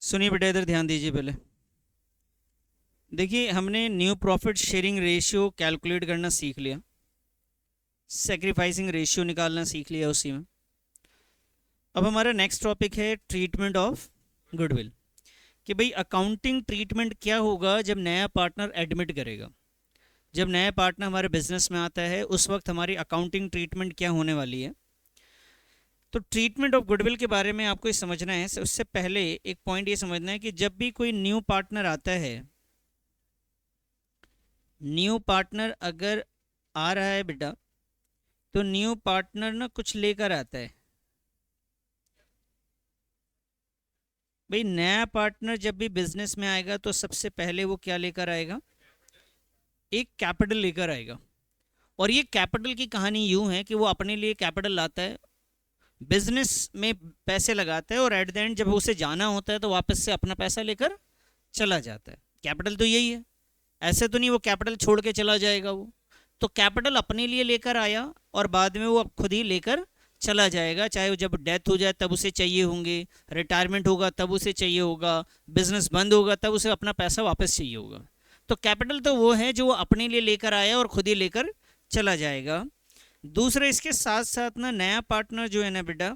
सुनिए बेटा, इधर ध्यान दीजिए। पहले देखिए, हमने new profit sharing ratio calculate करना सीख लिया, सेक्रीफाइसिंग रेशियो निकालना सीख लिया उसी में। अब हमारा नेक्स्ट टॉपिक है ट्रीटमेंट ऑफ गुडविल, कि भाई अकाउंटिंग ट्रीटमेंट क्या होगा जब नया पार्टनर एडमिट करेगा। जब नया पार्टनर हमारे बिजनेस में आता है उस वक्त हमारी अकाउंटिंग ट्रीटमेंट क्या होने वाली है। तो ट्रीटमेंट ऑफ गुडविल के बारे में आपको ये समझना है। उससे पहले एक पॉइंट ये समझना है कि जब भी कोई न्यू पार्टनर आता है, न्यू पार्टनर अगर आ रहा है बेटा, तो न्यू पार्टनर ना कुछ लेकर आता है। भाई नया पार्टनर जब भी बिजनेस में आएगा तो सबसे पहले वो क्या लेकर आएगा? एक कैपिटल लेकर आएगा। और ये कैपिटल की कहानी यूं है कि वो अपने लिए कैपिटल लाता है, बिजनेस में पैसे लगाता है, और एट द एंड जब उसे जाना होता है तो वापस से अपना पैसा लेकर चला जाता है। कैपिटल तो यही है, ऐसे तो नहीं वो कैपिटल छोड़ के चला जाएगा। वो तो कैपिटल अपने लिए लेकर आया और बाद में वो खुद ही लेकर चला जाएगा। चाहे वो जब डेथ हो जाए तब उसे चाहिए होंगे, रिटायरमेंट होगा तब उसे चाहिए होगा, बिजनेस बंद होगा तब उसे अपना पैसा वापस चाहिए होगा। तो कैपिटल तो वो है जो वो अपने लिए लेकर आया और खुद ही लेकर चला जाएगा। दूसरा, इसके साथ साथ ना नया पार्टनर जो है ना बेटा,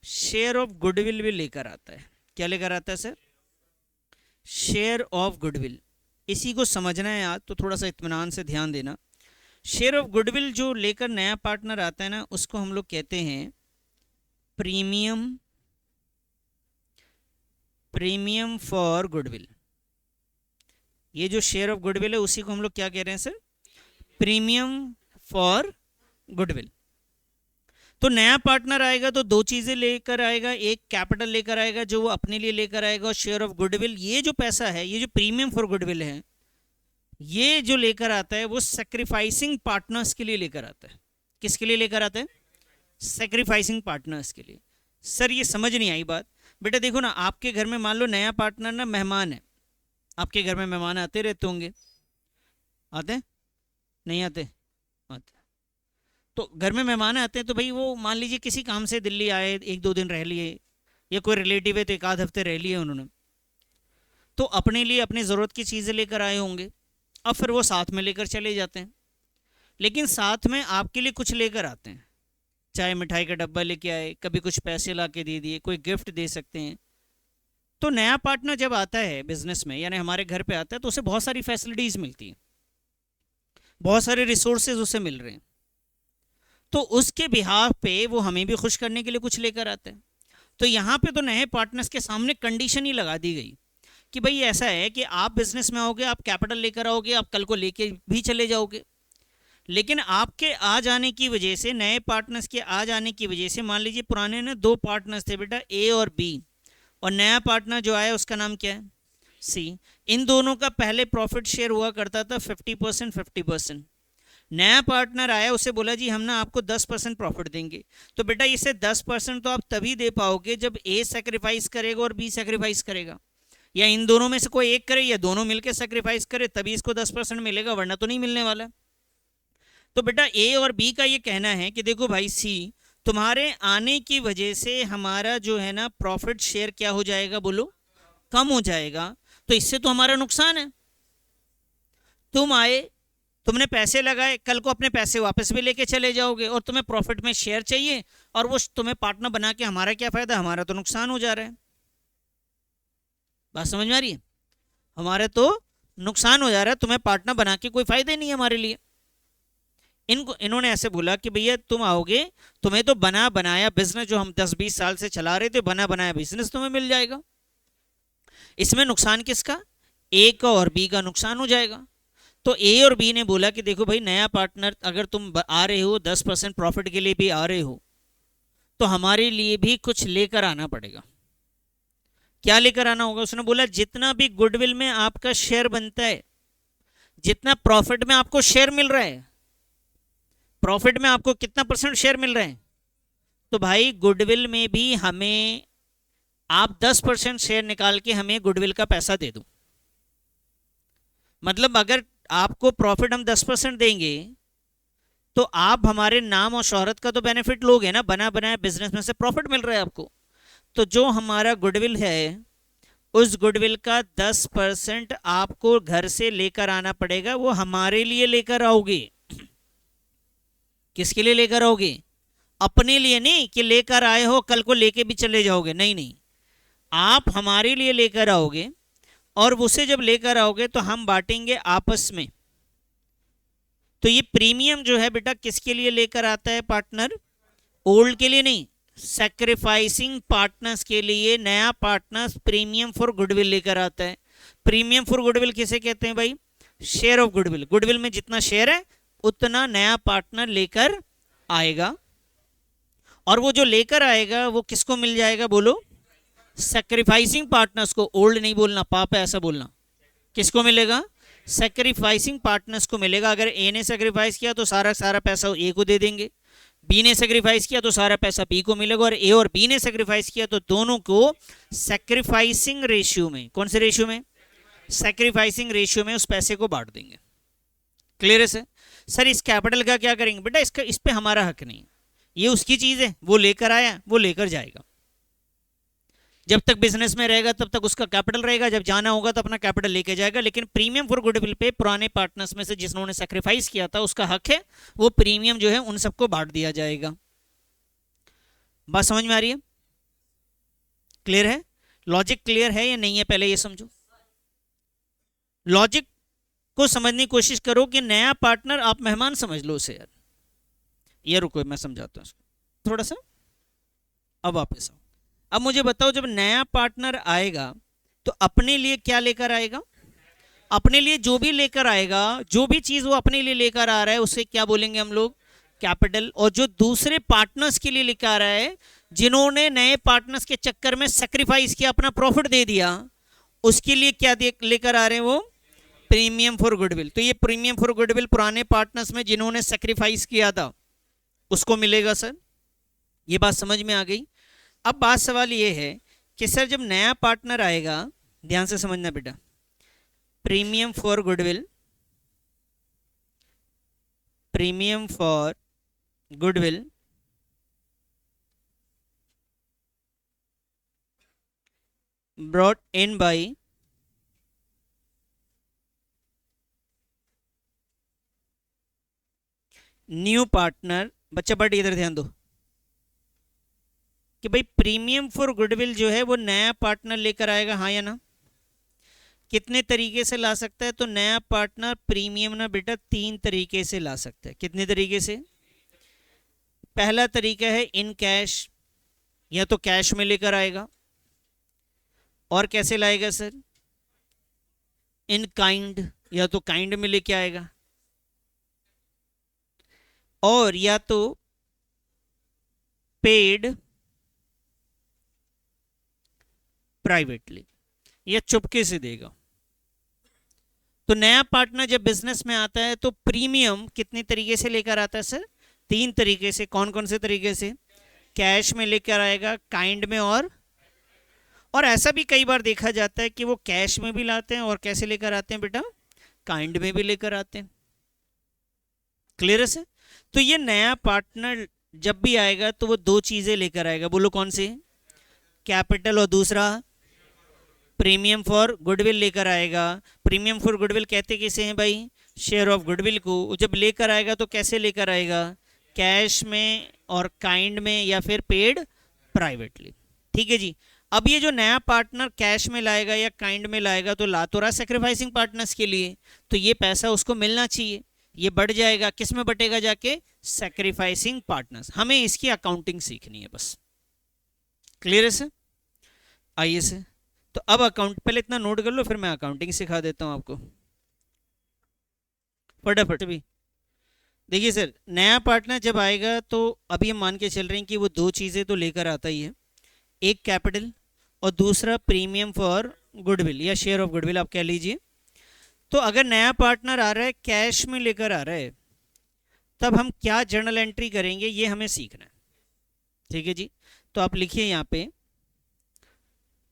शेयर ऑफ गुडविल भी लेकर आता है। क्या लेकर आता है सर? Share of goodwill. इसी को समझना है आज, तो थोड़ा सा इत्मीनान से ध्यान देना। शेयर ऑफ गुडविल जो लेकर नया पार्टनर आता है ना, उसको हम लोग कहते हैं प्रीमियम, प्रीमियम फॉर गुडविल। ये जो शेयर ऑफ गुडविल है उसी को हम लोग क्या कह रहे हैं सर? Premium for goodwill. तो नया पार्टनर आएगा तो दो चीजें लेकर आएगा, एक कैपिटल लेकर आएगा जो वो अपने लिए लेकर आएगा, और शेयर ऑफ गुडविल। ये जो पैसा है, ये जो प्रीमियम फॉर गुडविल है, ये जो लेकर आता है वो सेक्रीफाइसिंग पार्टनर्स के लिए लेकर आता है। किसके लिए लेकर आता है? सेक्रीफाइसिंग पार्टनर्स के लिए। सर ये समझ नहीं आई बात। बेटा देखो ना, आपके घर में मान लो नया पार्टनर ना मेहमान है। आपके घर में मेहमान आते रहते होंगे, आते नहीं आते? आते। तो घर में मेहमान आते हैं तो भाई वो मान लीजिए किसी काम से दिल्ली आए, एक दो दिन रह लिए, या कोई रिलेटिव है तो एक आध हफ्ते रह लिए उन्होंने, तो अपने लिए अपनी ज़रूरत की चीज़ें लेकर आए होंगे। अब फिर वो साथ में लेकर चले जाते हैं, लेकिन साथ में आपके लिए कुछ लेकर आते हैं। चाहे मिठाई का डब्बा लेके आए, कभी कुछ पैसे ला के दे दिए, कोई गिफ्ट दे सकते हैं। तो नया पार्टनर जब आता है बिजनेस में, यानी हमारे घर पे आता है, तो उसे बहुत सारी फैसिलिटीज़ मिलती हैं, बहुत सारे रिसोर्सेज उसे मिल रहे हैं। तो उसके बिहाफ पे वो हमें भी खुश करने के लिए कुछ लेकर आता है। तो यहाँ पे तो नए पार्टनर्स के सामने कंडीशन ही लगा दी गई कि भाई ऐसा है कि आप बिजनेस में आओगे, आप कैपिटल लेकर आओगे, आप कल को लेके भी चले जाओगे, लेकिन आपके आ जाने की वजह से, नए पार्टनर्स के आ जाने की वजह से, मान लीजिए पुराने ने दो पार्टनर्स थे बेटा, ए और बी, और नया पार्टनर जो आया उसका नाम क्या है? सी। इन दोनों का पहले प्रॉफिट शेयर हुआ करता था 50%, 50%। नया पार्टनर आया, उसे बोला जी हम ना आपको 10% प्रॉफिट देंगे। तो बेटा इसे 10% तो आप तभी दे पाओगे जब ए सेक्रीफाइस करेगा और बी सेक्रीफाइस करेगा, या इन दोनों में से कोई एक करे या दोनों मिलकर सेक्रीफाइस करे, तभी इसको 10% मिलेगा, वरना तो नहीं मिलने वाला। तो बेटा ए और बी का ये कहना है कि देखो भाई सी, तुम्हारे आने की वजह से हमारा जो है ना प्रॉफिट शेयर क्या हो जाएगा? बोलो, कम हो जाएगा। तो इससे तो हमारा नुकसान है। तुम आए, तुमने पैसे लगाए, कल को अपने पैसे वापस भी लेके चले जाओगे, और तुम्हें प्रॉफिट में शेयर चाहिए, और वो तुम्हें पार्टनर बना के हमारा क्या फायदा? हमारा तो नुकसान हो जा रहा है। बात समझ में आ रही है? हमारे तो नुकसान हो जा रहा है, तुम्हें पार्टनर बना के कोई फायदा ही नहीं है हमारे लिए। इन्होंने ऐसे बोला कि भैया तुम आओगे, तुम्हें तो बना बनाया बिजनेस जो हम 10-20 साल से चला रहे थे, बना बनाया बिजनेस तुम्हें मिल जाएगा। इसमें नुकसान किसका? ए का और बी का नुकसान हो जाएगा। तो ए और बी ने बोला कि देखो भाई नया पार्टनर, अगर तुम आ रहे हो 10% प्रॉफिट के लिए भी आ रहे हो, तो हमारे लिए भी कुछ लेकर आना पड़ेगा। क्या लेकर आना होगा? उसने बोला जितना भी गुडविल में आपका शेयर बनता है, जितना प्रॉफिट में आपको शेयर मिल रहा है, प्रॉफिट में आपको कितना परसेंट शेयर मिल रहा है, तो भाई गुडविल में भी हमें आप 10% शेयर निकाल के हमें गुडविल का पैसा दे दो। मतलब अगर आपको प्रॉफिट हम 10% देंगे तो आप हमारे नाम और शोहरत का तो बेनिफिट लोगे ना, बना बनाया बिजनेस में से प्रॉफिट मिल रहा है आपको। तो जो हमारा गुडविल है उस गुडविल का 10% आपको घर से लेकर आना पड़ेगा। वो हमारे लिए लेकर आओगे। किसके लिए लेकर आओगे? अपने लिए नहीं कि लेकर आए हो कल को लेके भी चले जाओगे, नहीं नहीं, आप हमारे लिए लेकर आओगे। और उसे जब लेकर आओगे तो हम बांटेंगे आपस में। तो ये प्रीमियम जो है बेटा किसके लिए लेकर आता है पार्टनर? ओल्ड के लिए नहीं, सैक्रिफाइसिंग पार्टनर्स के लिए नया पार्टनर्स प्रीमियम फॉर गुडविल लेकर आता है। प्रीमियम फॉर गुडविल किसे कहते हैं भाई? Share of goodwill. गुडविल में जितना शेयर है उतना नया पार्टनर लेकर आएगा। और वो जो लेकर आएगा वो किसको मिल जाएगा बोलो? सैक्रिफाइसिंग पार्टनर्स को। ओल्ड नहीं बोलना, पाप है ऐसा बोलना। किसको मिलेगा? सैक्रिफाइसिंग पार्टनर्स को मिलेगा। अगर ए ने सैक्रिफाइस किया तो सारा सारा पैसा ए को दे देंगे, बी ने सैक्रिफाइस किया तो सारा पैसा बी को मिलेगा, और ए और बी ने सैक्रिफाइस किया तो दोनों को सैक्रिफाइसिंग रेशियो में, कौन से रेशियो में? सैक्रिफाइसिंग रेशियो में उस पैसे को बांट देंगे। क्लियर है सर? इस कैपिटल का क्या करेंगे बेटा? इसका इस पे हमारा हक नहीं, ये उसकी चीज है, वो लेकर आया वो लेकर जाएगा। जब तक बिजनेस में रहेगा तब तक उसका कैपिटल रहेगा, जब जाना होगा तो अपना कैपिटल लेके जाएगा। लेकिन प्रीमियम फॉर गुडविल पे पुराने पार्टनर्स में से जिन्होंने सैक्रिफाइस किया था उसका हक है, वो प्रीमियम जो है उन सबको बांट दिया जाएगा। बात समझ में आ रही है? क्लियर है? लॉजिक क्लियर है या नहीं है? पहले ये समझो, लॉजिक को समझने की कोशिश करो कि नया पार्टनर आप मेहमान समझ लो उसे। यार ये रुको मैं समझाता हूँ थोड़ा सा। अब वापस आओ। अब मुझे बताओ, जब नया पार्टनर आएगा तो अपने लिए क्या लेकर आएगा? अपने लिए जो भी लेकर आएगा, जो भी चीज वो अपने लिए लेकर आ रहा है उसे क्या बोलेंगे हम लोग? कैपिटल। और जो दूसरे पार्टनर्स के लिए लेकर आ रहा है, जिन्होंने नए पार्टनर्स के चक्कर में सेक्रीफाइस किया, अपना प्रॉफिट दे दिया, उसके लिए क्या लेकर आ रहे हैं? वो प्रीमियम फॉर गुडविल। तो ये प्रीमियम फॉर गुडविल पुराने पार्टनर्स में जिन्होंने सेक्रीफाइस किया था उसको मिलेगा सर। ये बात समझ में आ गई? अब बात सवाल ये है कि सर जब नया पार्टनर आएगा, ध्यान से समझना बेटा, premium for goodwill, premium for goodwill brought in by new partner. बच्चा बट इधर ध्यान दो कि भाई प्रीमियम फॉर गुडविल जो है वो नया पार्टनर लेकर आएगा, हाँ या ना? कितने तरीके से ला सकता है? तो नया पार्टनर प्रीमियम ना बेटा 3 तरीके से ला सकता है। कितने तरीके से? पहला तरीका है इन कैश, या तो कैश में लेकर आएगा। और कैसे लाएगा सर? इन काइंड, या तो काइंड में लेके आएगा, और या तो पेड प्राइवेटली, या चुपके से देगा। तो नया पार्टनर जब बिजनेस में आता है तो प्रीमियम कितने तरीके से लेकर आता है सर? 3 तरीके से। कौन कौन से तरीके से? कैश में लेकर आएगा, काइंड में, और ऐसा भी कई बार देखा जाता है कि वो कैश में भी लाते हैं और कैसे लेकर आते हैं बेटा? काइंड में भी लेकर आते हैं। क्लियर है? तो ये नया पार्टनर जब भी आएगा तो वो 2 चीजें लेकर आएगा। बोलो कौन सी? कैपिटल, और दूसरा प्रीमियम फॉर गुडविल लेकर आएगा। प्रीमियम फॉर गुडविल कहते किसे हैं भाई? शेयर ऑफ गुडविल को। जब लेकर आएगा तो कैसे लेकर आएगा? कैश में और काइंड में, या फिर पेड प्राइवेटली। ठीक है जी। अब ये जो नया पार्टनर कैश में लाएगा या काइंड में लाएगा तो ला तो रहा सैक्रिफाइसिंग पार्टनर्स के लिए, तो ये पैसा उसको मिलना चाहिए। ये बढ़ जाएगा, किस में बटेगा जाके? Sacrificing partners. हमें इसकी अकाउंटिंग सीखनी है बस। क्लियर है सर? आइए सर, तो अब अकाउंट पहले इतना नोट कर लो, फिर मैं अकाउंटिंग सिखा देता हूं आपको फटाफट भी। देखिए सर, नया पार्टनर जब आएगा तो अभी हम मान के चल रहे हैं कि वो 2 चीज़ें तो लेकर आता ही है, एक कैपिटल और दूसरा प्रीमियम फॉर गुडविल या शेयर ऑफ गुडविल आप कह लीजिए। तो अगर नया पार्टनर आ रहा है कैश में लेकर आ रहा है, तब हम क्या जर्नल एंट्री करेंगे ये हमें सीखना है। ठीक है जी। तो आप लिखिए यहाँ पे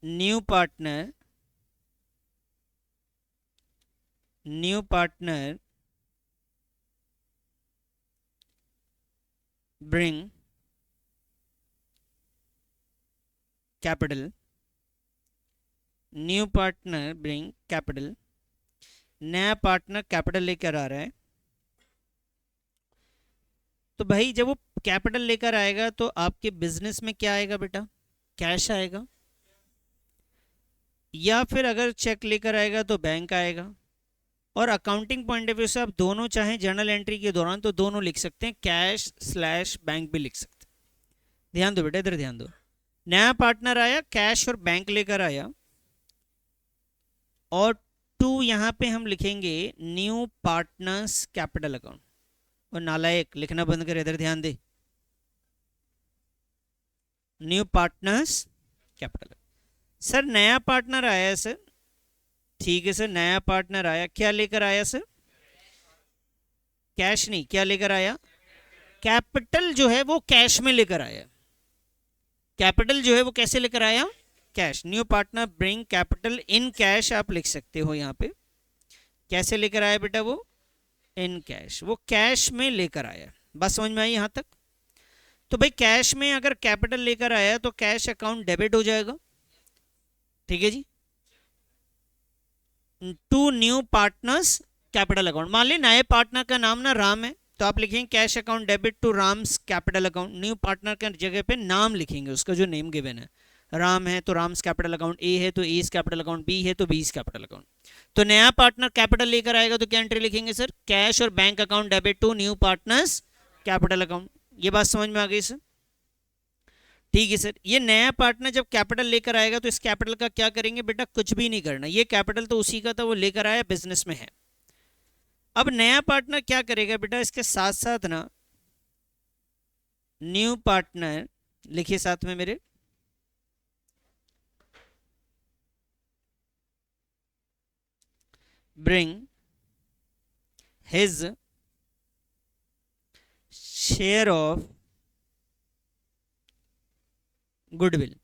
new partner, new partner bring capital, new partner bring capital, नया पार्टनर कैपिटल लेकर आ रहा है। तो भाई जब वो कैपिटल लेकर आएगा तो आपके बिजनेस में क्या आएगा बेटा? कैश आएगा, या फिर अगर चेक लेकर आएगा तो बैंक आएगा। और अकाउंटिंग पॉइंट ऑफ व्यू से आप दोनों चाहें जर्नल एंट्री के दौरान तो दोनों लिख सकते हैं, कैश स्लैश बैंक भी लिख सकते हैं। ध्यान दो बेटा, इधर ध्यान दो। नया पार्टनर आया, कैश और बैंक लेकर आया, और टू यहां पे हम लिखेंगे न्यू पार्टनर्स कैपिटल अकाउंट। और नालायक लिखना बंद कर, इधर ध्यान दे। New partners capital. सर नया पार्टनर आया सर, ठीक है सर, नया पार्टनर आया, क्या लेकर आया सर? कैश नहीं, क्या लेकर आया? कैपिटल जो है वो कैश में लेकर आया। कैपिटल जो है वो कैसे लेकर आया? Cash. New partner bring capital in cash आप लिख सकते हो यहाँ पे। कैसे लेकर आया बेटा वो? इन कैश, वो कैश में लेकर आया। बस समझ में आई यहाँ तक? तो भाई कैश में अगर कैपिटल लेकर आया तो कैश अकाउंट डेबिट हो जाएगा, ठीक है जी। To new partners capital account, मान ली नए पार्टनर का नाम ना राम है तो आप लिखेंगे cash account debit to Ram's capital account. New partner के जगह पे नाम लिखेंगे, उसका जो नेम गिवन है। राम है तो राम्स कैपिटल अकाउंट, ए है तो एस कैपिटल अकाउंट, बी है तो बीस कैपिटल अकाउंट। तो नया पार्टनर कैपिटल लेकर आएगा तो क्या एंट्री लिखेंगे सर? कैश और bank account debit to new partners capital account. ये बात समझ में आ गई सर? ठीक है सर। ये नया पार्टनर जब कैपिटल लेकर आएगा तो इस कैपिटल का क्या करेंगे बेटा? कुछ भी नहीं करना, ये कैपिटल तो उसी का था, वो लेकर आया, बिजनेस में है। अब नया पार्टनर क्या करेगा बेटा? इसके साथ साथ ना न्यू पार्टनर लिखिए साथ में मेरे, bring his share of goodwill.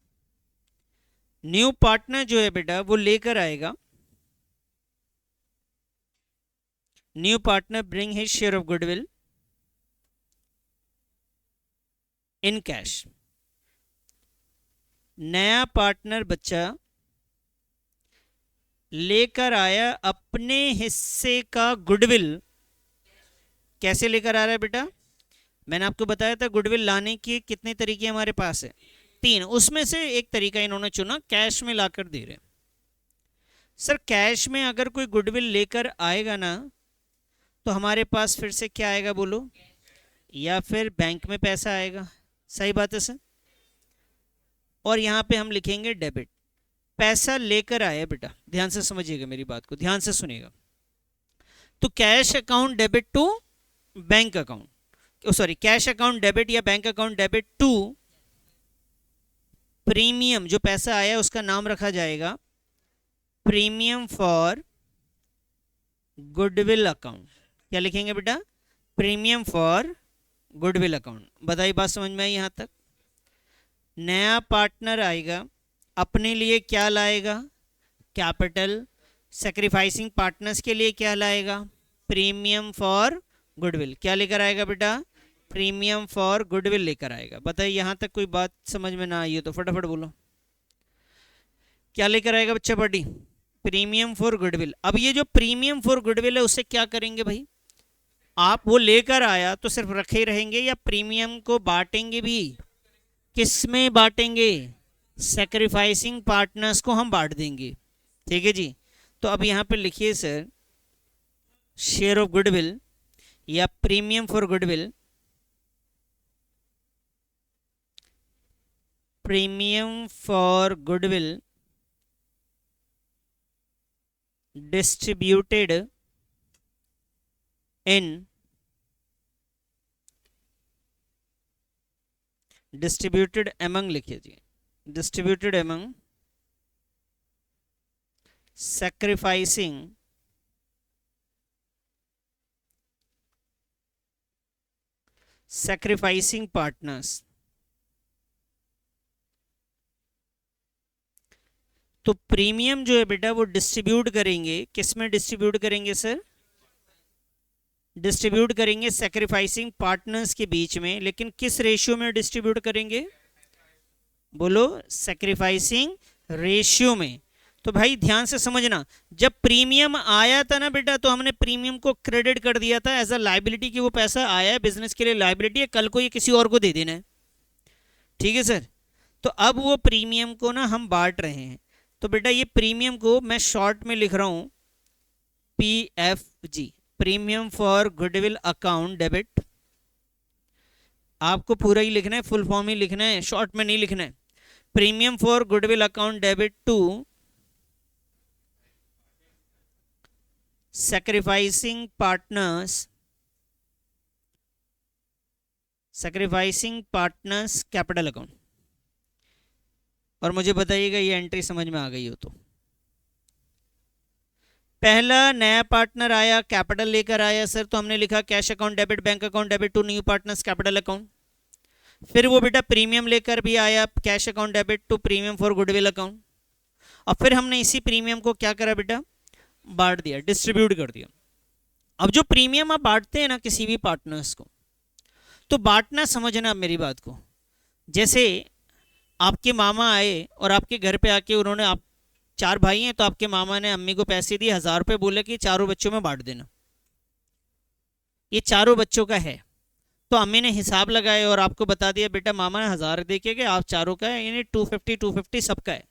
New partner जो है बेटा वो लेकर आएगा, new partner bring his share of goodwill in cash. नया पार्टनर बच्चा लेकर आया अपने हिस्से का गुडविल। कैसे लेकर आ रहा है बेटा? मैंने आपको बताया था गुडविल लाने के कितने तरीके हमारे पास है, 3, उसमें से एक तरीका इन्होंने चुना, कैश में लाकर दे रहे। सर कैश में अगर कोई गुडविल लेकर आएगा ना तो हमारे पास फिर से क्या आएगा बोलो? या फिर बैंक में पैसा आएगा, सही बात है सर। और यहाँ पे हम लिखेंगे डेबिट। पैसा लेकर आया बेटा, ध्यान से समझिएगा मेरी बात को, ध्यान से सुनिएगा। तो cash account debit to bank account, sorry cash account debit या bank account debit to premium, जो पैसा आया उसका नाम रखा जाएगा प्रीमियम फॉर गुडविल अकाउंट। क्या लिखेंगे बेटा? Premium for goodwill account. बताइए बात समझ में आई यहाँ तक? नया पार्टनर आएगा, अपने लिए क्या लाएगा? कैपिटल। सैक्रिफाइसिंग पार्टनर्स के लिए क्या लाएगा? Premium for goodwill. क्या लेकर आएगा बेटा? प्रीमियम फॉर गुडविल लेकर आएगा। बताइए यहाँ तक कोई बात समझ में ना आई हो तो फटाफट बोलो, क्या लेकर आएगा बच्चा पार्टी? Premium for goodwill. अब ये जो प्रीमियम फॉर गुडविल है उससे क्या करेंगे भाई? आप वो लेकर आया तो सिर्फ रखे रहेंगे या प्रीमियम को बांटेंगे भी? किस में बांटेंगे? सैक्रिफाइसिंग पार्टनर्स को हम बांट देंगे, ठीक है जी। तो अब यहाँ पे लिखिए सर शेयर ऑफ गुडविल या premium for goodwill, premium for goodwill distributed in distributed among लिखिए जी, distributed among sacrificing partners। तो प्रीमियम जो है बेटा वो डिस्ट्रीब्यूट करेंगे, किस में डिस्ट्रीब्यूट करेंगे सर? डिस्ट्रीब्यूट करेंगे सैक्रिफाइसिंग पार्टनर्स के बीच में, लेकिन किस रेशियो में डिस्ट्रीब्यूट करेंगे? बोलो, सैक्रिफाइसिंग रेशियो में। तो भाई ध्यान से समझना, जब प्रीमियम आया था ना बेटा, तो हमने प्रीमियम को क्रेडिट कर दिया था एज अ लाइबिलिटी की वो पैसा आया है बिजनेस के लिए, लाइबिलिटी है, कल को ये किसी और को दे देना है। ठीक है सर। तो अब वो प्रीमियम को ना हम बांट रहे हैं। तो बेटा ये प्रीमियम को मैं शॉर्ट में लिख रहा हूं PFG, premium for goodwill account debit. आपको पूरा ही लिखना है, फुल फॉर्म ही लिखना है, शॉर्ट में नहीं लिखना है। Premium for goodwill account debit to sacrificing partners capital account. और मुझे बताइएगा ये एंट्री समझ में आ गई हो तो। पहला नया पार्टनर आया, कैपिटल लेकर आया सर, तो हमने लिखा cash account debit, bank account debit to new partners capital account. फिर वो बेटा प्रीमियम लेकर भी आया, cash account debit to premium for goodwill account. और फिर हमने इसी प्रीमियम को क्या करा बेटा, बांट दिया, डिस्ट्रीब्यूट कर दिया। अब जो प्रीमियम आप बांटते हैं ना किसी भी पार्टनर्स को, तो बांटना समझना मेरी बात को। जैसे आपके मामा आए और आपके घर पे आके उन्होंने, आप 4 भाई हैं, तो आपके मामा ने अम्मी को पैसे दिए 1000 रुपये, बोले कि चारों बच्चों में बांट देना, ये चारों बच्चों का है। तो अम्मी ने हिसाब लगाए और आपको बता दिया बेटा मामा ने 1000 दे के गए, आप चारों का है, यानी 250 सबका है।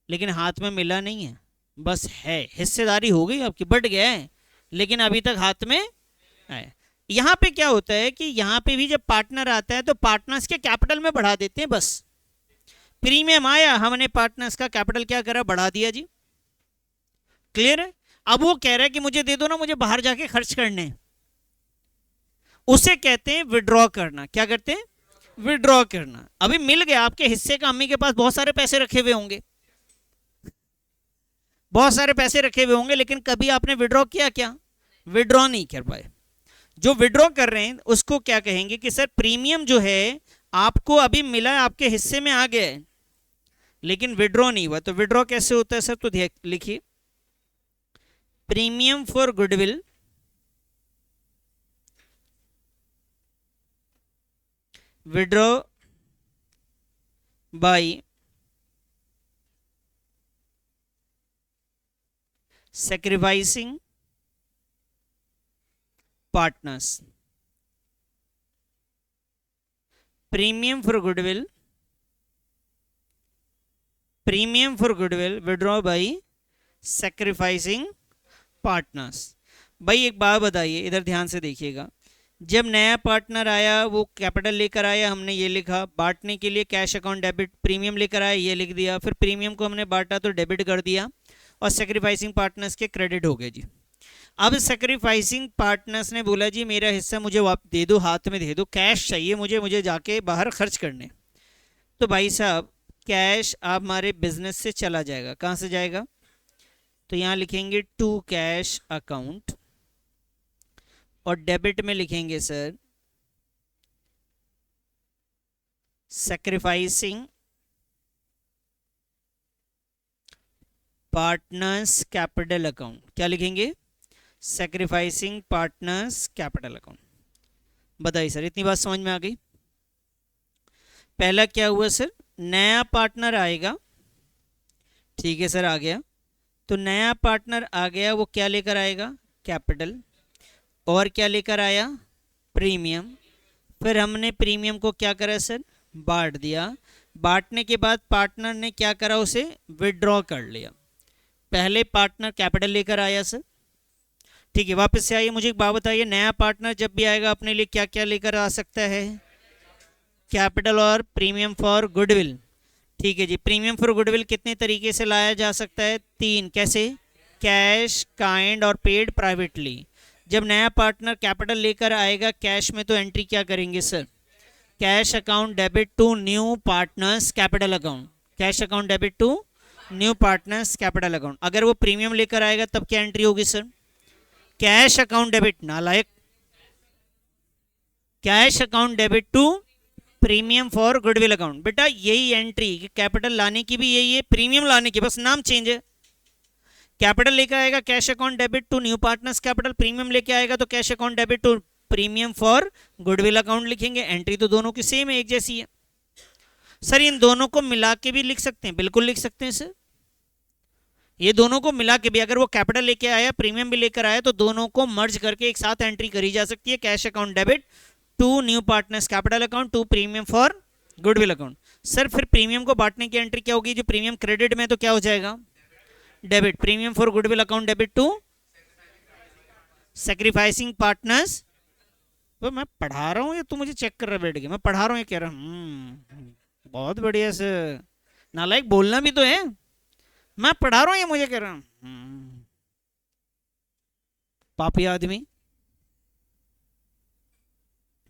लेकिन हाथ में मिला नहीं है, बस है, हिस्सेदारी हो गई आपकी, बढ़ गया है, लेकिन अभी तक हाथ में आया। यहाँ पे क्या होता है कि यहाँ पे भी जब पार्टनर आता है तो पार्टनर्स के कैपिटल में बढ़ा देते हैं बस। प्रीमियम आया, हमने पार्टनर्स का कैपिटल क्या करा, बढ़ा दिया जी। क्लियर है। अब वो कह रहा है कि मुझे दे दो ना, मुझे बाहर जाके खर्च करने, उसे कहते हैं विड्रॉ करना। क्या करते हैं, विड्रॉ करना। अभी मिल गया आपके हिस्से का, अम्मी के पास बहुत सारे पैसे रखे हुए होंगे, बहुत सारे पैसे रखे हुए होंगे, लेकिन कभी आपने विड्रॉ किया क्या, विड्रॉ नहीं कर पाए। जो विड्रॉ कर रहे हैं उसको क्या कहेंगे कि सर प्रीमियम जो है आपको अभी मिला है, आपके हिस्से में आ गया है, लेकिन विड्रॉ नहीं हुआ। तो विड्रॉ कैसे होता है सर, तो लिखिए premium for goodwill withdraw by sacrificing partners, premium for goodwill withdraw by sacrificing partners। भाई एक बात बताइए, इधर ध्यान से देखिएगा, जब नया पार्टनर आया वो कैपिटल लेकर आया, हमने ये लिखा, बांटने के लिए कैश अकाउंट डेबिट, प्रीमियम लेकर आया ये लिख दिया, फिर प्रीमियम को हमने बांटा तो डेबिट कर दिया, और सैक्रिफाइसिंग पार्टनर्स के क्रेडिट हो गए जी। अब सैक्रिफाइसिंग पार्टनर्स ने बोला जी मेरा हिस्सा मुझे दे दो, हाथ में दे दो, कैश चाहिए मुझे जाके बाहर खर्च करने। तो भाई साहब कैश आप हमारे बिजनेस से चला जाएगा, कहाँ से जाएगा, तो यहाँ लिखेंगे टू कैश अकाउंट, और डेबिट में लिखेंगे sir sacrificing partners capital account. क्या लिखेंगे, सैक्रिफाइसिंग पार्टनर्स कैपिटल अकाउंट। बताइए सर इतनी बात समझ में आ गई। पहला क्या हुआ सर, नया पार्टनर आएगा, ठीक है सर आ गया, तो नया पार्टनर आ गया, वो क्या लेकर आएगा, कैपिटल, और क्या लेकर आया, प्रीमियम। फिर हमने प्रीमियम को क्या करा सर, बांट दिया। बांटने के बाद पार्टनर ने क्या करा, उसे विड्रॉ कर लिया। पहले पार्टनर कैपिटल लेकर आया सर, ठीक है, वापस से आइए, मुझे एक बात बताइए, नया पार्टनर जब भी आएगा अपने लिए क्या क्या लेकर आ सकता है, कैपिटल और प्रीमियम फॉर गुडविल। ठीक है जी, प्रीमियम फॉर गुडविल कितने तरीके से लाया जा सकता है, 3। कैसे, कैश, काइंड और पेड प्राइवेटली। जब नया पार्टनर कैपिटल लेकर आएगा कैश में, तो एंट्री क्या करेंगे sir, cash account debit to new partners capital account, cash account debit to new partners capital account. अगर वो प्रीमियम लेकर आएगा तब क्या एंट्री होगी सर, कैश अकाउंट डेबिट, नालायक, cash account debit to premium for goodwill account. बेटा यही एंट्री, कैपिटल लाने की भी यही है, प्रीमियम लाने की बस नाम चेंज है। कैपिटल लेकर आएगा cash account debit to new partners capital, premium लेके आएगा तो cash account debit to premium for goodwill account लिखेंगे। एंट्री तो दोनों की सेम है, एक जैसी है। सर इन दोनों को मिला के भी लिख सकते हैं, बिल्कुल लिख सकते हैं सर। ये दोनों को मिला के भी अगर वो कैपिटल लेके आया प्रीमियम भी लेकर आया तो दोनों को मर्ज करके एक साथ एंट्री करी जा सकती है। Cash account debit to new partners capital account to premium for goodwill account. Sir फिर प्रीमियम को बांटने की एंट्री क्या होगी? जो प्रीमियम क्रेडिट में तो क्या हो जाएगा? Debit. Premium for goodwill account debit to sacrificing partners. तो मैं पढ़ा रहा हूँ या तू मुझे चेक कर रहा है बैठ के? मैं पढ़ा रहा हूँ ये कह रहा हूँ। बहुत बढ़िया सर, नालायक बोलना भी तो है। मैं पढ़ा रहा हूँ ये मुझे कह रहा हूँ। पापी आदमी।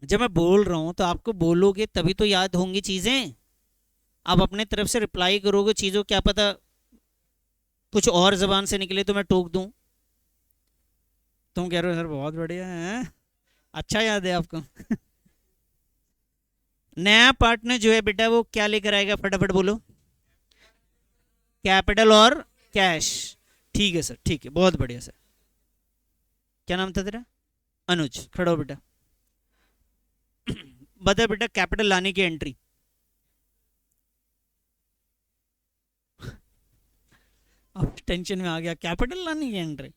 जब मैं बोल रहा हूं तो आपको बोलोगे तभी तो याद होंगी चीजें। आप अपने तरफ से रिप्लाई करोगे चीजों, क्या पता कुछ और जबान से निकले तो मैं टोक दूं। तुम कह रहे हो सर बहुत बढ़िया है, अच्छा याद है आपको। नया पार्टनर जो है बेटा वो क्या लेकर आएगा? फटाफट बोलो। कैपिटल और कैश। ठीक है सर, ठीक है, बहुत बढ़िया सर। क्या नाम था तेरा? अनुज। खड़ा हो बेटा। बता बेटा कैपिटल लाने की एंट्री। अब टेंशन में आ गया। कैपिटल लाने की entry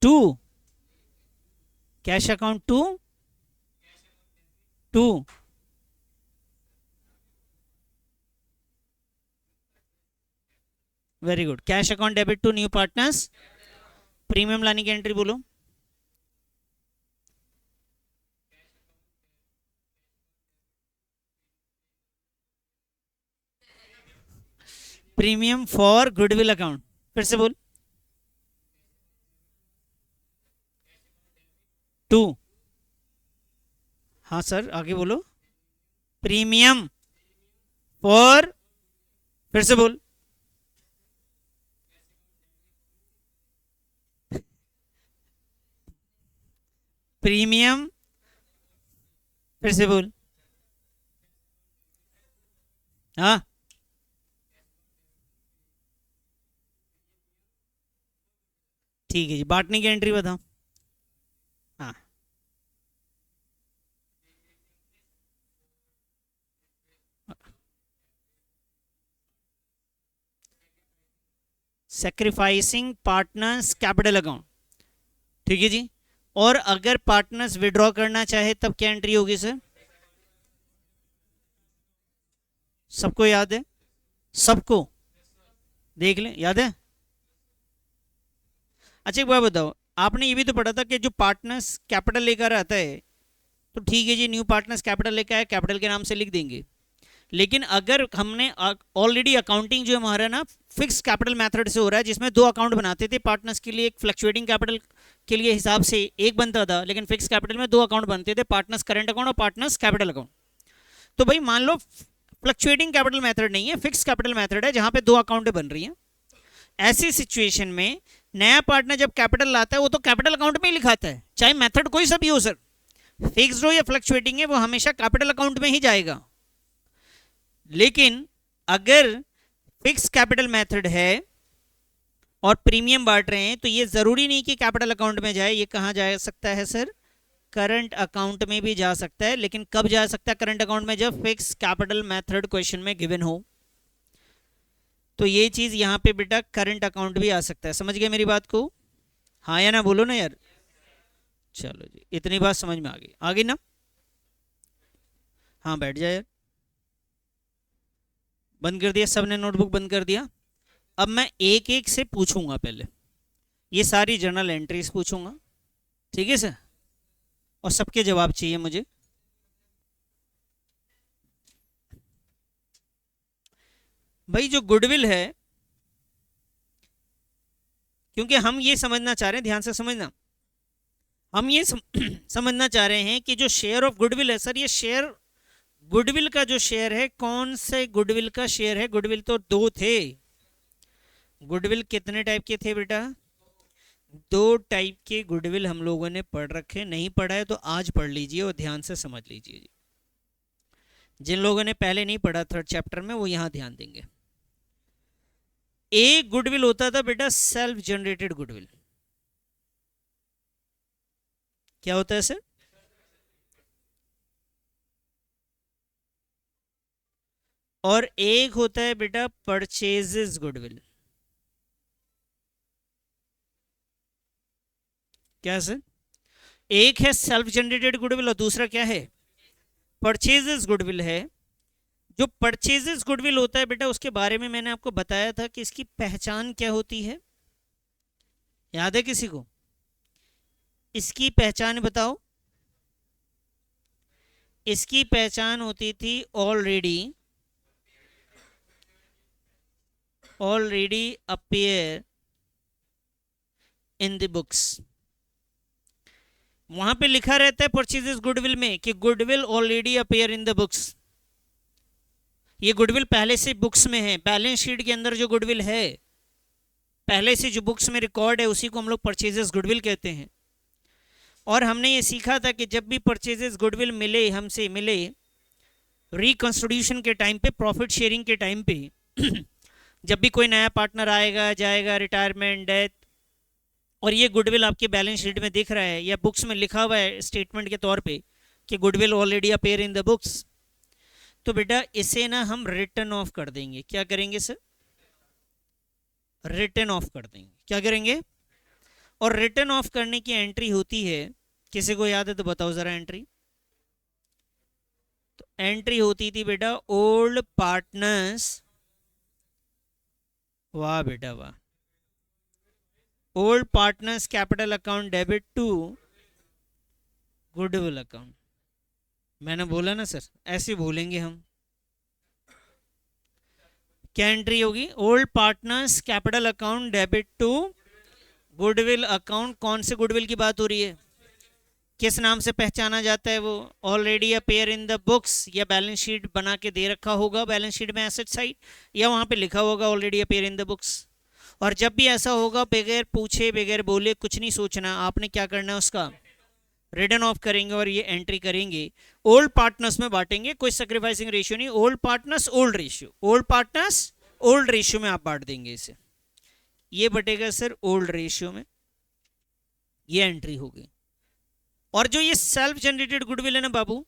to cash account to to very good. Cash account debit to new partners. Premium लाने की एंट्री बोलो। Premium for goodwill account. फिर से बोल। टू। हाँ सर आगे बोलो। Premium for. फिर से बोल। प्रीमियम। फिर से बोल। हाँ ठीक है जी, बांटने की एंट्री बताओ। हाँ सेक्रीफाइसिंग पार्टनर्स कैपिटल अकाउंट। ठीक है जी। और अगर पार्टनर्स विड्रॉ करना चाहे तब क्या एंट्री होगी सर? सबको याद है? सबको देख ले, याद है? अच्छा एक बात बताओ, आपने ये भी तो पढ़ा था कि जो पार्टनर्स कैपिटल लेकर आता है तो ठीक है जी, न्यू पार्टनर्स कैपिटल लेकर आए, कैपिटल के नाम से लिख देंगे। लेकिन अगर हमने ऑलरेडी अकाउंटिंग जो हमारा ना फिक्स कैपिटल मेथड से हो रहा है, जिसमें दो अकाउंट बनाते थे पार्टनर्स के लिए, एक फ्लक्चुएटिंग कैपिटल के लिए हिसाब से एक बनता था, लेकिन फिक्स कैपिटल में दो अकाउंट बनते थे, पार्टनर्स करेंट अकाउंट और पार्टनर्स कैपिटल अकाउंट। तो भाई मान लो फ्लक्चुएटिंग कैपिटल मेथड नहीं है, फिक्स कैपिटल मेथड है जहां पे दो अकाउंट बन रही हैं। ऐसी सिचुएशन में नया पार्टनर जब कैपिटल लाता है वो तो कैपिटल अकाउंट में ही लिखाता है, चाहे मेथड कोई सा भी हो सर, फिक्स्ड हो या फ्लक्चुएटिंग है, वो हमेशा कैपिटल अकाउंट में ही जाएगा। लेकिन अगर फिक्स कैपिटल मेथड है और प्रीमियम बांट रहे हैं तो ये जरूरी नहीं कि कैपिटल अकाउंट में जाए, ये कहां जा सकता है सर? करंट अकाउंट में भी जा सकता है। लेकिन कब जा सकता है करंट अकाउंट में? जब फिक्स कैपिटल मेथड क्वेश्चन में गिवन हो। तो ये चीज यहां पे बेटा करंट अकाउंट भी आ सकता है। समझ गए मेरी बात को? हाँ या ना बोलो ना यार। चलो जी, इतनी बात समझ में आ गई, आ गई ना? हाँ बैठ जाए यार। बंद कर दिया सबने? नोटबुक बंद कर दिया? अब मैं एक एक से पूछूंगा, पहले ये सारी जर्नल एंट्रीज पूछूंगा, ठीक है सर? और सबके जवाब चाहिए मुझे। भाई जो गुडविल है, क्योंकि हम ये समझना चाह रहे हैं, ध्यान से समझना, हम ये समझना चाह रहे हैं कि जो शेयर ऑफ गुडविल है सर, ये शेयर गुडविल का जो शेयर है, कौन से गुडविल का शेयर है? गुडविल तो दो थे। गुडविल कितने टाइप के थे बेटा? दो टाइप के गुडविल हम लोगों ने पढ़ रखे। नहीं पढ़ा है तो आज पढ़ लीजिए और ध्यान से समझ लीजिए। जिन लोगों ने पहले नहीं पढ़ा थर्ड चैप्टर में, वो यहां ध्यान देंगे। एक गुडविल होता था बेटा सेल्फ जनरेटेड गुडविल। क्या होता है सर? और एक होता है बेटा परचेजेस गुडविल। क्या सर? एक है सेल्फ जनरेटेड गुडविल और दूसरा क्या है? परचेजेस गुडविल है। जो परचेजेस गुडविल होता है बेटा, उसके बारे में मैंने आपको बताया था कि इसकी पहचान क्या होती है, याद है किसी को? इसकी पहचान बताओ। इसकी पहचान होती थी already appear in the books. वहां पे लिखा रहता है परचेजेस गुडविल में कि goodwill already appear in the books. ये गुडविल पहले से बुक्स में है, बैलेंस शीट के अंदर जो गुडविल है पहले से जो बुक्स में रिकॉर्ड है उसी को हम लोग परचेजेस गुडविल कहते हैं। और हमने ये सीखा था कि जब भी परचेजेस गुडविल मिले, हमसे मिले रिकंस्टिट्यूशन के टाइम पे, प्रॉफिट शेयरिंग के टाइम पे जब भी कोई नया पार्टनर आएगा जाएगा, रिटायरमेंट, डेथ, और ये गुडविल आपके बैलेंस शीट में दिख रहा है या बुक्स में लिखा हुआ है स्टेटमेंट के तौर पे कि goodwill already appear in the books, तो बेटा इसे ना हम रिटर्न ऑफ कर देंगे। क्या करेंगे सर? रिटर्न ऑफ कर देंगे। क्या करेंगे? और रिटर्न ऑफ करने की एंट्री होती है, किसी को याद है तो बताओ जरा एंट्री। तो एंट्री होती थी बेटा ओल्ड पार्टनर्स, वाह बेटा वाह, old partners capital account debit to goodwill account. मैंने बोला ना सर, ऐसे भूलेंगे हम। क्या एंट्री होगी? Old partners capital account debit to goodwill account. कौन से गुडविल की बात हो रही है? किस नाम से पहचाना जाता है वो? Already appear in the books, या बैलेंस शीट बना के दे रखा होगा बैलेंस शीट में एसेट साइड, या वहां पे लिखा होगा already appear in the books. और जब भी ऐसा होगा, बगैर पूछे बगैर बोले, कुछ नहीं सोचना, आपने क्या करना है उसका रिटर्न ऑफ करेंगे और ये एंट्री करेंगे। ओल्ड पार्टनर्स में बांटेंगे, कोई सैक्रिफाइसिंग रेशियो नहीं, old partners old ratio, old partners old ratio में आप बांट देंगे इसे। ये बटेगा सर ओल्ड रेशियो में, ये एंट्री होगी। और जो ये सेल्फ जनरेटेड गुडविल है ना बाबू,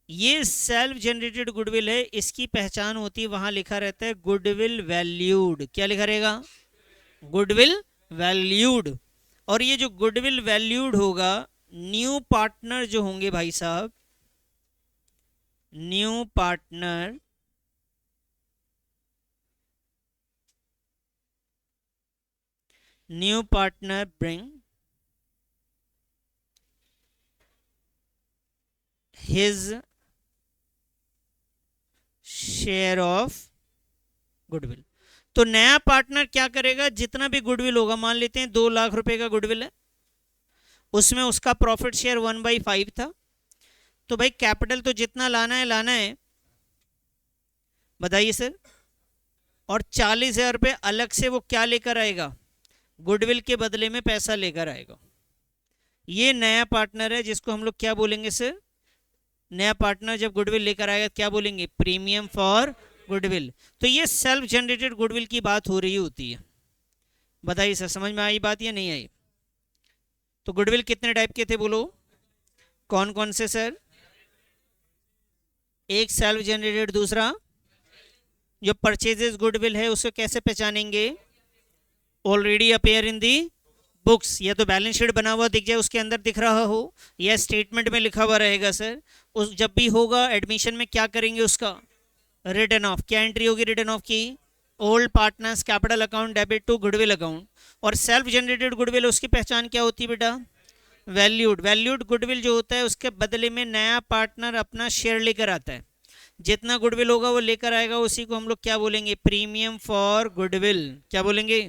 ये सेल्फ जनरेटेड गुडविल है, इसकी पहचान होती है, वहां लिखा रहता है गुडविल वैल्यूड। क्या लिखा रहेगा? Goodwill valued. और ये जो गुडविल वैल्यूड होगा, न्यू पार्टनर जो होंगे भाई साहब, new partner bring his share of goodwill. तो नया पार्टनर क्या करेगा? जितना भी गुडविल होगा, मान लेते हैं 2 लाख रुपए का गुडविल है, उसमें उसका प्रॉफिट शेयर 1/5 था। तो भाई कैपिटल तो जितना लाना है बताइए सर, और 40,000 रुपये अलग से वो क्या लेकर आएगा? गुडविल के बदले में पैसा लेकर आएगा। ये नया पार्टनर है जिसको हम लोग क्या बोलेंगे सर? नया पार्टनर जब गुडविल लेकर आएगा क्या बोलेंगे? Premium for goodwill. तो ये सेल्फ जनरेटेड गुडविल की बात हो रही होती है। बताइए सर, समझ में आई बात या नहीं आई? तो गुडविल कितने टाइप के थे बोलो? कौन कौन से सर? एक सेल्फ जनरेटेड, दूसरा जो परचेजेस गुडविल है उसको कैसे पहचानेंगे? Already appear in the books, या तो बैलेंस शीट बना हुआ दिख जाए उसके अंदर दिख रहा हो, या स्टेटमेंट में लिखा हुआ रहेगा सर। उस जब भी होगा एडमिशन में क्या करेंगे? उसका रिटर्न ऑफ। क्या एंट्री होगी रिटर्न ऑफ की? Old partners capital account debit to goodwill account. और सेल्फ जनरेटेड गुडविल, उसकी पहचान क्या होती है बेटा? वैल्यूड। वैल्यूड गुडविल जो होता है उसके बदले में नया पार्टनर अपना शेयर लेकर आता है, जितना गुडविल होगा वो लेकर आएगा, उसी को हम लोग क्या बोलेंगे? Premium for goodwill. क्या बोलेंगे?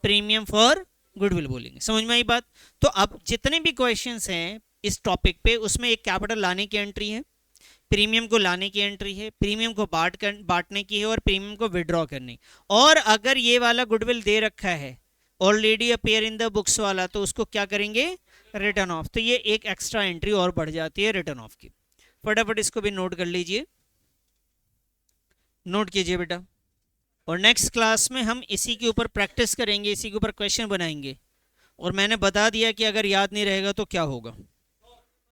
प्रीमियम फॉर गुडविल बोलेंगे। समझ में आई बात? तो अब जितने भी क्वेश्चंस हैं इस टॉपिक पे, उसमें एक कैपिटल लाने की एंट्री है, प्रीमियम को लाने की एंट्री है, प्रीमियम को बांटने की है, और प्रीमियम को विड्रॉ करने। और अगर ये वाला गुडविल दे रखा है already appear in the books वाला, तो उसको क्या करेंगे? Return of. तो ये एक एक्स्ट्रा एंट्री और बढ़ जाती है रिटर्न ऑफ की। फटाफट इसको भी नोट कर लीजिए, नोट कीजिए बेटा। और नेक्स्ट क्लास में हम इसी के ऊपर प्रैक्टिस करेंगे, इसी के ऊपर क्वेश्चन बनाएंगे। और मैंने बता दिया कि अगर याद नहीं रहेगा तो क्या होगा।